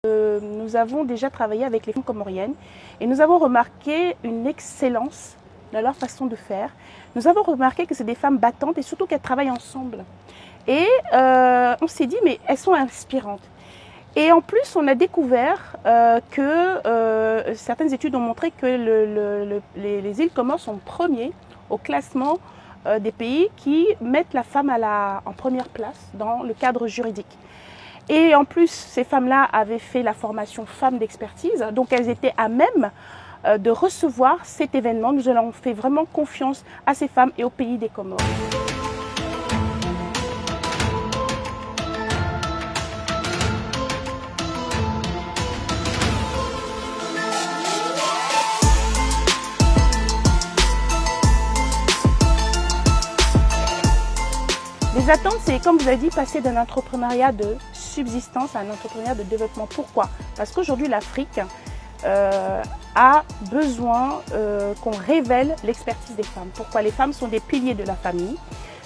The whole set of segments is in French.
Nous avons déjà travaillé avec les femmes comoriennes et nous avons remarqué une excellence dans leur façon de faire. Nous avons remarqué que c'est des femmes battantes et surtout qu'elles travaillent ensemble. Et on s'est dit, mais elles sont inspirantes. Et en plus, on a découvert que certaines études ont montré que les îles Comores sont premiers au classement des pays qui mettent la femme en première place dans le cadre juridique. Et en plus, ces femmes-là avaient fait la formation femmes d'expertise, donc elles étaient à même de recevoir cet événement. Nous avons fait vraiment confiance à ces femmes et au pays des Comores. Les attentes, c'est comme vous avez dit, passer d'un entrepreneuriat de subsistance à un entrepreneuriat de développement. Pourquoi? Parce qu'aujourd'hui, l'Afrique a besoin qu'on révèle l'expertise des femmes. Pourquoi? Les femmes sont des piliers de la famille,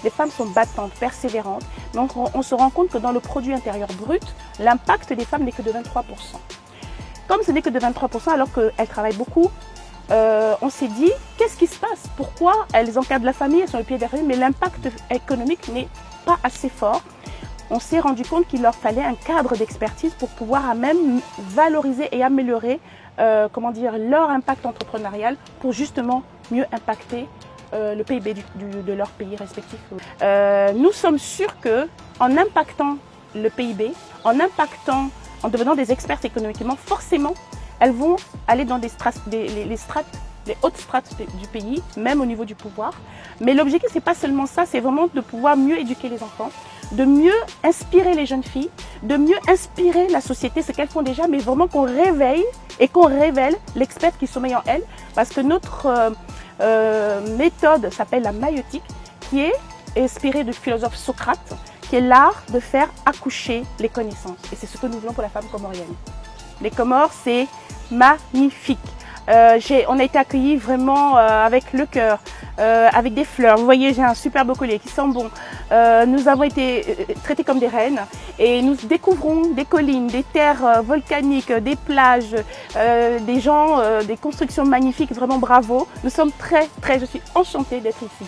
les femmes sont battantes, persévérantes. Donc on se rend compte que dans le produit intérieur brut, l'impact des femmes n'est que de 23%. Comme ce n'est que de 23% alors qu'elles travaillent beaucoup, on s'est dit, qu'est-ce qui se passe? Pourquoi elles encadrent la famille, elles sont le pied derrière, mais l'impact économique n'est pas assez fort. On s'est rendu compte qu'il leur fallait un cadre d'expertise pour pouvoir à même valoriser et améliorer leur impact entrepreneurial pour justement mieux impacter le PIB de leur pays respectif. Nous sommes sûrs qu'en impactant le PIB, en devenant des experts économiquement, forcément, elles vont aller dans les hautes strates du pays, même au niveau du pouvoir. Mais l'objectif, c'est pas seulement ça, c'est vraiment de pouvoir mieux éduquer les enfants, de mieux inspirer les jeunes filles, de mieux inspirer la société, ce qu'elles font déjà, mais vraiment qu'on réveille et qu'on révèle l'expert qui sommeille en elles. Parce que notre méthode s'appelle la maïeutique, qui est inspirée du philosophe Socrate, qui est l'art de faire accoucher les connaissances. Et c'est ce que nous voulons pour la femme comorienne. Les Comores, c'est magnifique. On a été accueillis vraiment avec le cœur, avec des fleurs. Vous voyez, j'ai un superbe collier qui sent bon. Nous avons été traités comme des reines et nous découvrons des collines, des terres volcaniques, des plages, des gens, des constructions magnifiques. Vraiment bravo. Nous sommes je suis enchantée d'être ici.